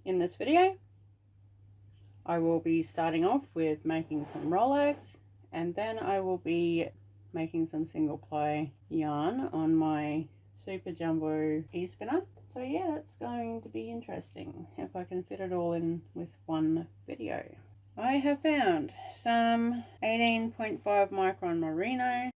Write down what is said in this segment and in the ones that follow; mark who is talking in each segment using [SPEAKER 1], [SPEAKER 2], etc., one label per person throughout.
[SPEAKER 1] In this video, I will be starting off with making some Rolags, and then I will be making some single ply yarn on my super jumbo e-spinner. So yeah, it's going to be interesting if I can fit it all in with one video. I have found some 18.5 micron merino,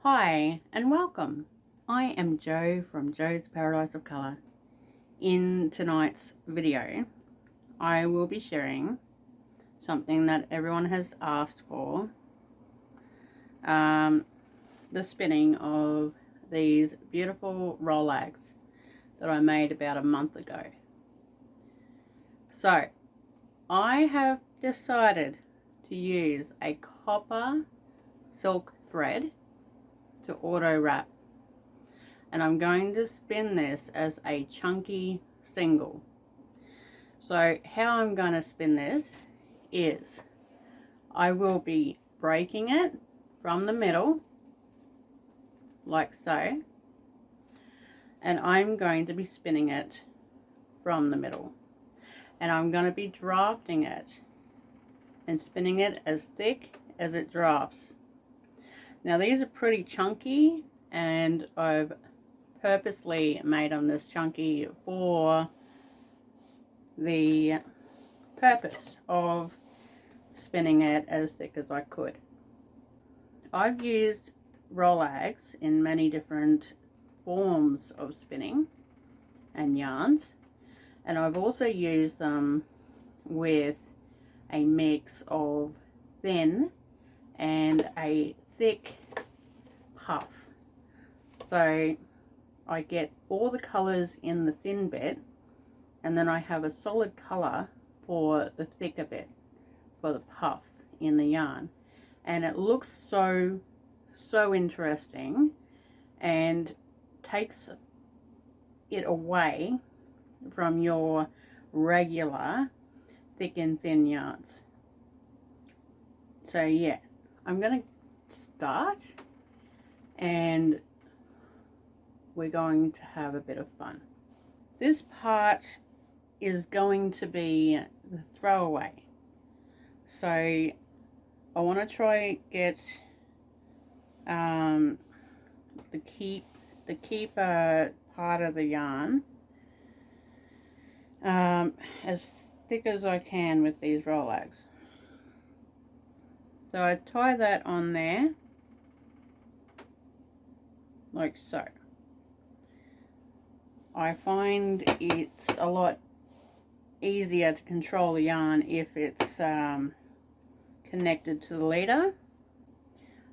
[SPEAKER 1] Hi and welcome. I am Jo from Jo's Paradise of Colour. In tonight's video, I will be sharing something that everyone has asked for. The spinning of these beautiful Rolags that I made about a month ago. So, I have decided to use a copper silk thread to auto wrap, and I'm going to spin this as a chunky single. So how I'm going to spin this is I will be breaking it from the middle like so, and I'm going to be spinning it from the middle, and I'm going to be drafting it and spinning it as thick as it drafts. Now these are pretty chunky, and I've purposely made them this chunky for the purpose of spinning it as thick as I could. I've used Rolags in many different forms of spinning and yarns, and I've also used them with a mix of thin and a thick puff. So I get all the colours in the thin bit, and then I have a solid colour for the thicker bit, for the puff in the yarn, and it looks so interesting and takes it away from your regular thick and thin yarns. So yeah, I'm going to start and we're going to have a bit of fun. This part is going to be the throwaway, so I want to try get the keeper part of the yarn as thick as I can with these Rolags. So I tie that on there like so. I find it's a lot easier to control the yarn if it's connected to the leader.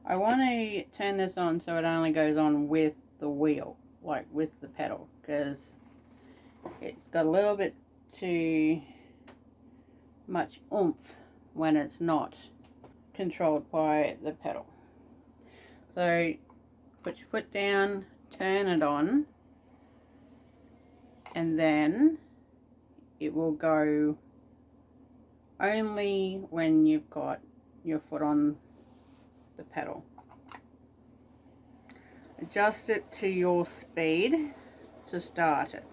[SPEAKER 1] I want to turn this on so it only goes on with the wheel, like with the pedal, because it's got a little bit too much oomph when it's not controlled by the pedal. So put your foot down, turn it on, and then it will go only when you've got your foot on the pedal. Adjust it to your speed to start it.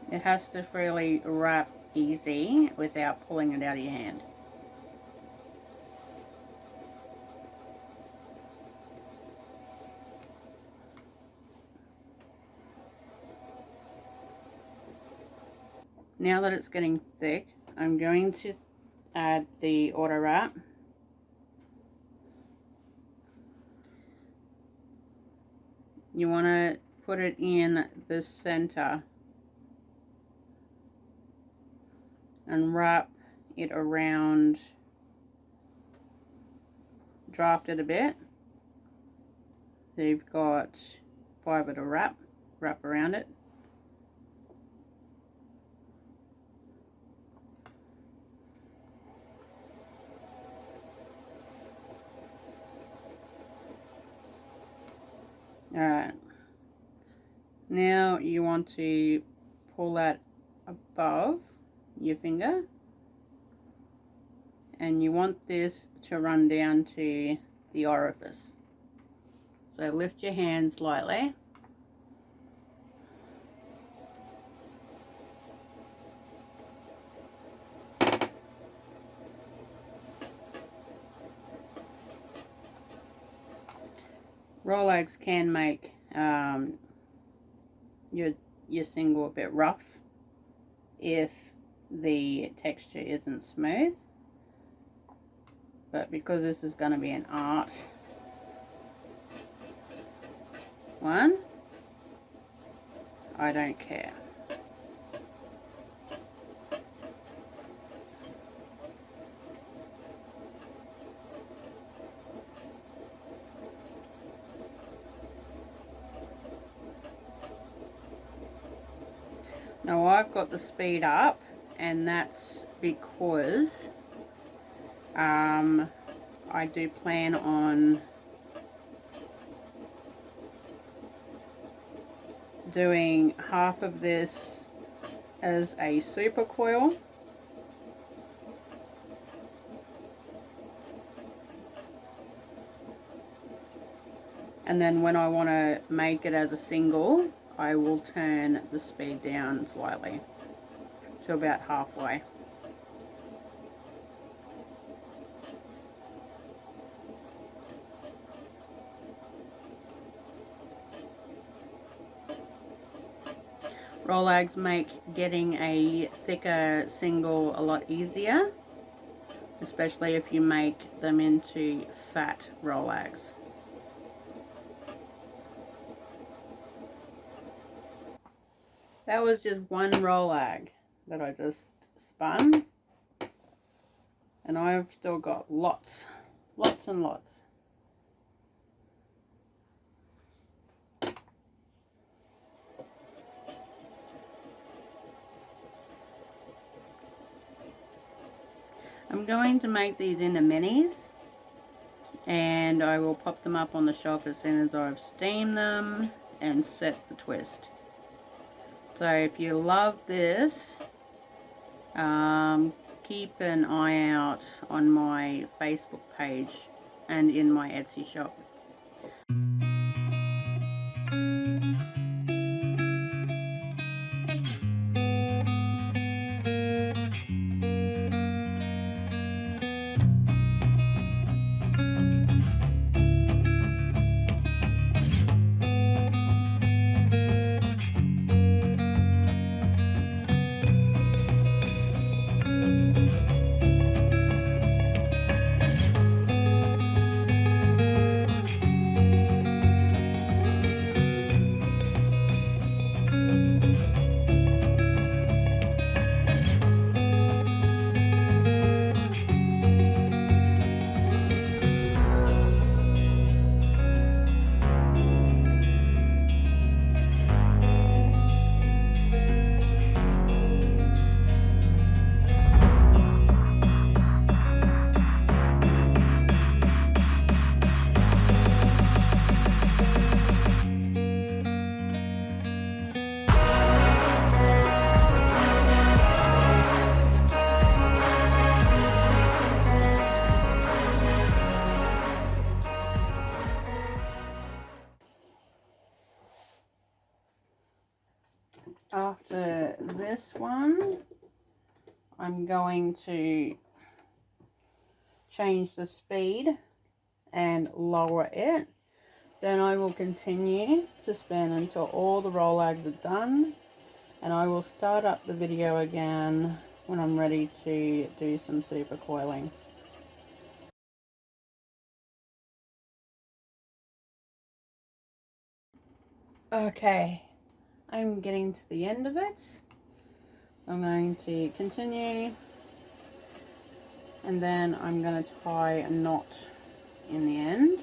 [SPEAKER 1] It has to really wrap easy without pulling it out of your hand. Now that it's getting thick, I'm going to add the auto wrap. You want to put it in the center and wrap it around, draft it a bit. So you've got fibre to wrap around it. Alright, now you want to pull that above your finger, and you want this to run down to the orifice. So lift your hand slightly. Rolags can make your single a bit rough if the texture isn't smooth. But because this is going to be an art one, I don't care. Now I've got the speed up, and that's because I do plan on doing half of this as a supercoil, and then when I want to make it as a single, I will turn the speed down slightly to about halfway. Rolags make getting a thicker single a lot easier, especially if you make them into fat Rolags. That was just one Rolag that I just spun, and I've still got lots and lots. I'm going to make these into minis, and I will pop them up on the shelf as soon as I've steamed them and set the twist. So if you love this, keep an eye out on my Facebook page and in my Etsy shop. After this one, I'm going to change the speed and lower it. Then I will continue to spin until all the Rolags are done, and I will start up the video again when I'm ready to do some super coiling. Okay, I'm getting to the end of it. I'm going to continue, and then I'm going to tie a knot in the end.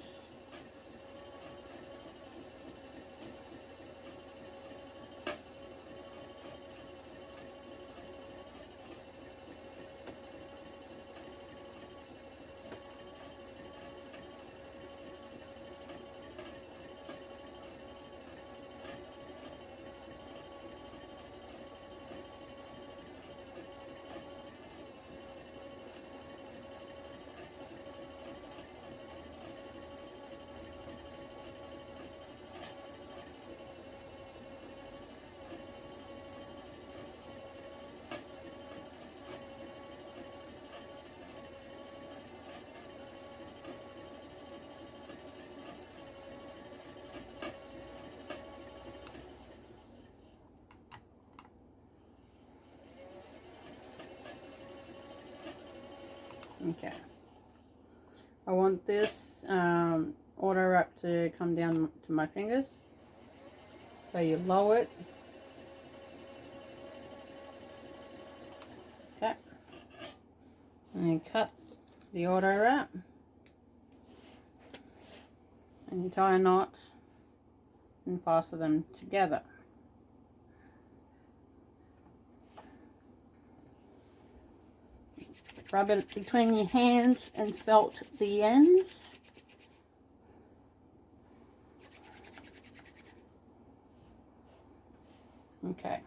[SPEAKER 1] Okay. I want this auto wrap to come down to my fingers. So you lower it. Okay. And you cut the auto wrap. And you tie a knot and fasten them together. Rub it between your hands and felt the ends. Okay.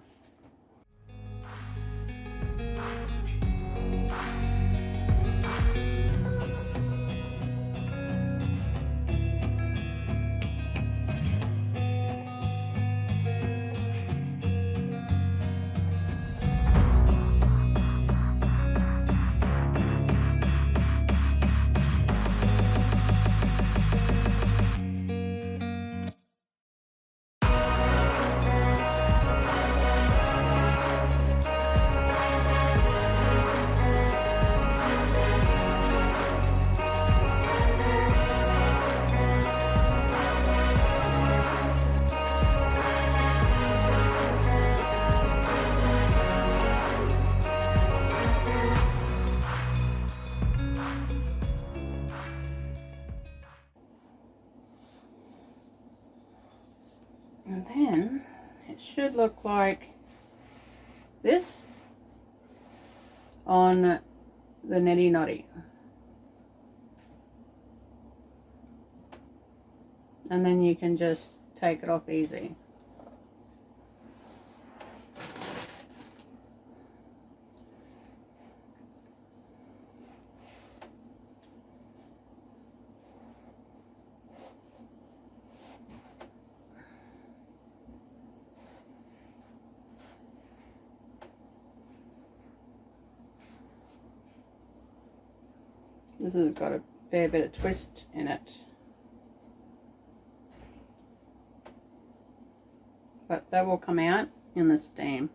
[SPEAKER 1] And then it should look like this on the nitty nutty. And then you can just take it off easy. This has got a fair bit of twist in it. But that will come out in the steam.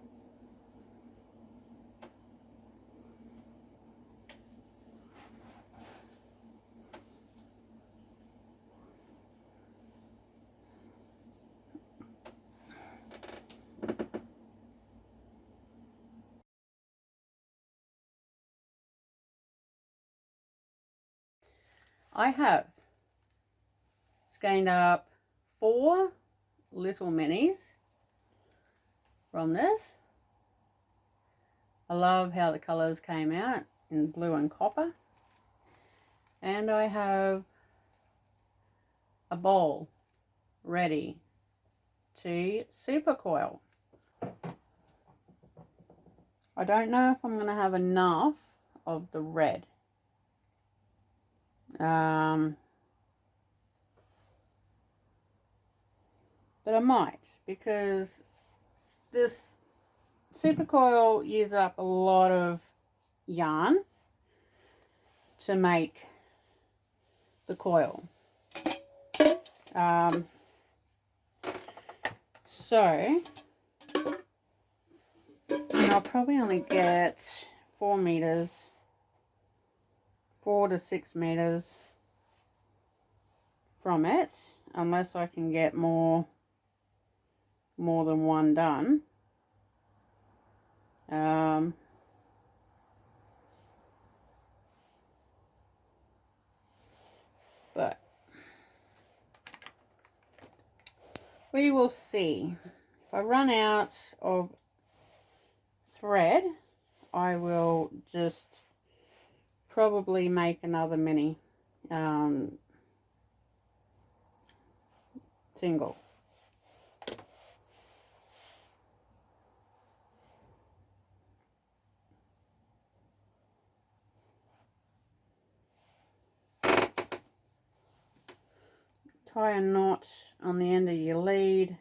[SPEAKER 1] I have skeined up 4 little minis from this. I love how the colours came out in blue and copper. And I have a bowl ready to supercoil. I don't know if I'm going to have enough of the red. But I might, because this supercoil uses up a lot of yarn to make the coil. So I'll probably only get 4 meters, 4 to 6 meters from it, unless I can get more than one done. But we will see. If I run out of thread, I will just probably make another mini single. Tie a knot on the end of your lead.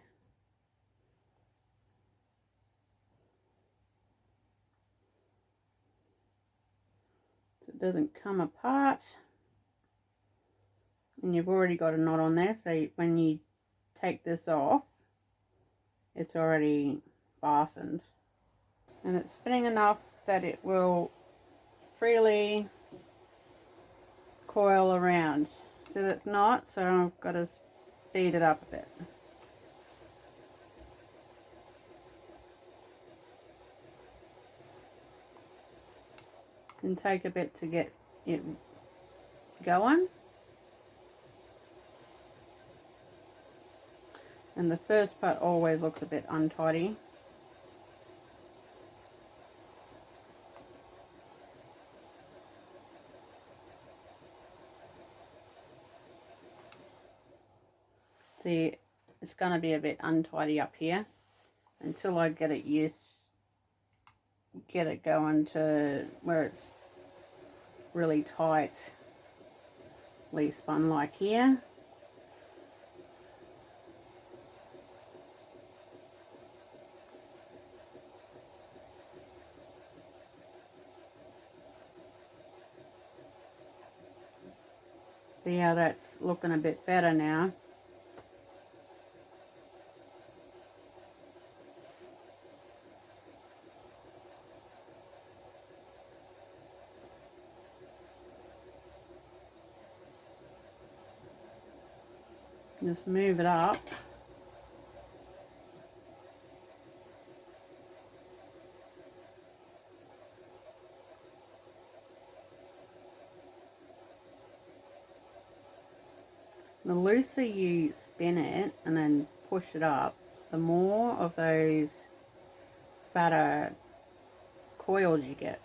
[SPEAKER 1] So it doesn't come apart. And you've already got a knot on there, so when you take this off, it's already fastened. And it's spinning enough that it will freely coil around. So that's not, so I've got to speed it up a bit. And take a bit to get it going. And the first part always looks a bit untidy. See, it's going to be a bit untidy up here until I get it going to where it's really tightly spun like here. See how that's looking a bit better now. Just move it up. The looser you spin it and then push it up, the more of those fatter coils you get.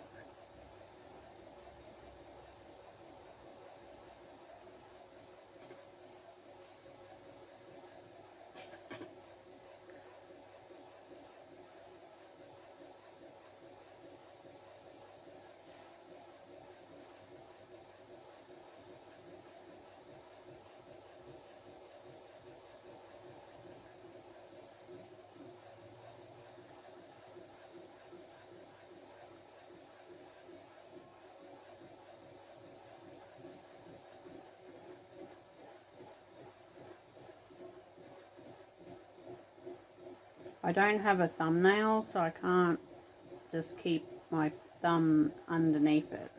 [SPEAKER 1] I don't have a thumbnail, so I can't just keep my thumb underneath it.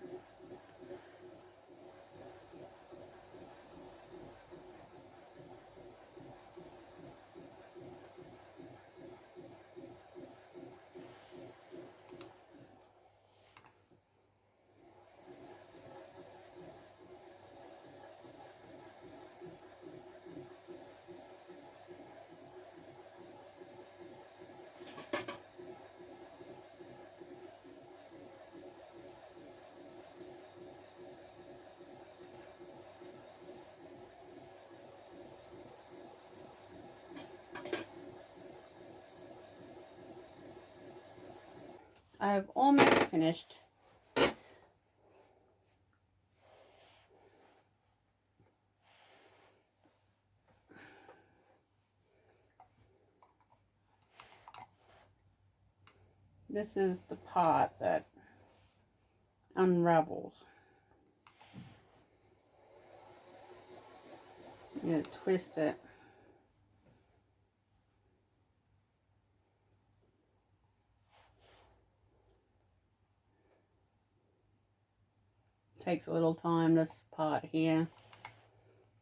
[SPEAKER 1] I've almost finished. This is the part that unravels. I'm going to twist it. Takes a little time, this part here,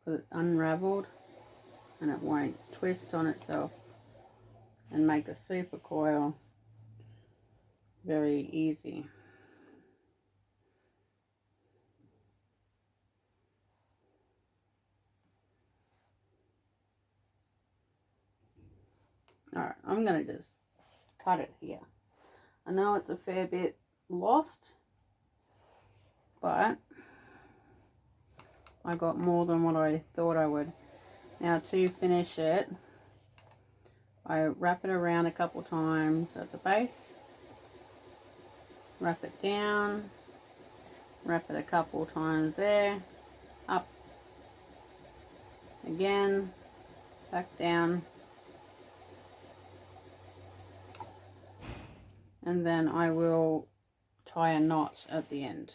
[SPEAKER 1] because it's unraveled and it won't twist on itself and make a super coil very easy. Alright, I'm going to just cut it here. I know it's a fair bit lost, but I got more than what I thought I would. Now to finish it, I wrap it around a couple times at the base, wrap it down, wrap it a couple times there, up, again, back down, and then I will tie a knot at the end.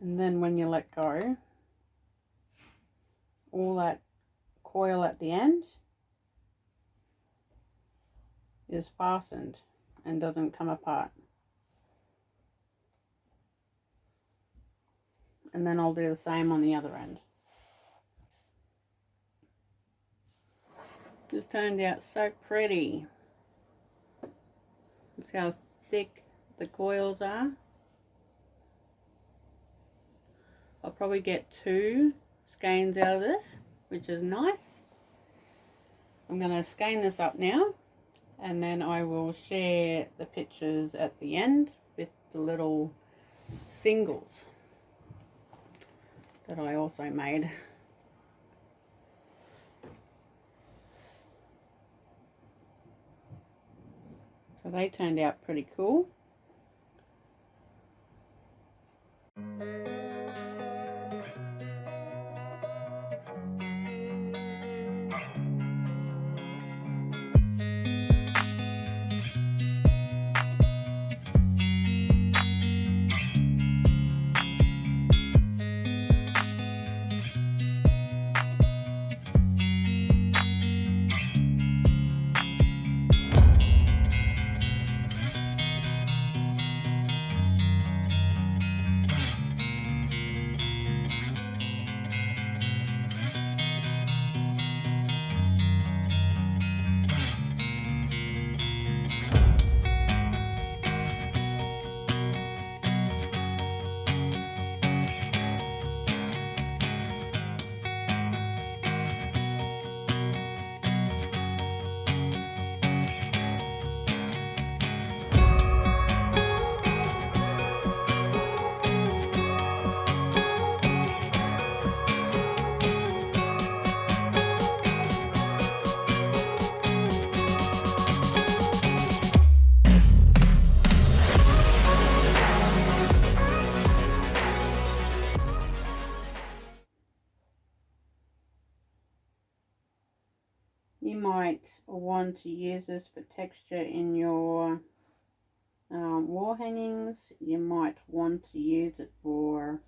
[SPEAKER 1] And then when you let go, all that coil at the end is fastened and doesn't come apart. And then I'll do the same on the other end. This turned out so pretty. That's how thick the coils are. I'll probably get 2 skeins out of this, which is nice. I'm going to skein this up now, and then I will share the pictures at the end with the little singles that I also made. So they turned out pretty cool. You might want to use this for texture in your wall hangings. You might want to use it for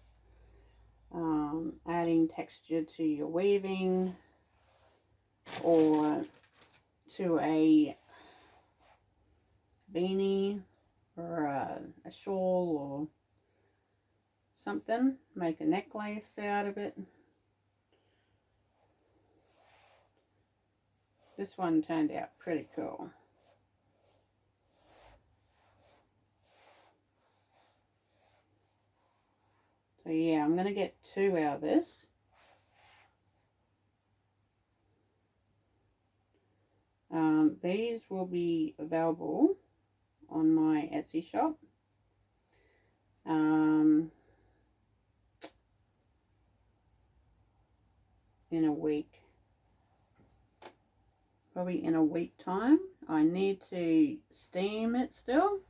[SPEAKER 1] adding texture to your weaving, or to a beanie, or a shawl or something. Make a necklace out of it. This one turned out pretty cool. So yeah, I'm going to get 2 out of this. These will be available on my Etsy shop. In a week. Probably in a week time. I need to steam it still.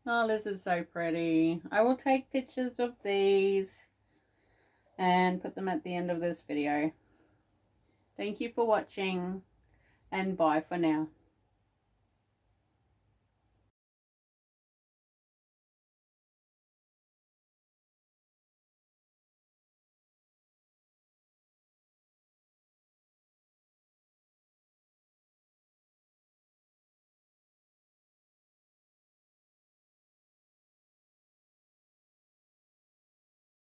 [SPEAKER 1] Oh, this is so pretty. I will take pictures of these and put them at the end of this video. Thank you for watching, and bye for now.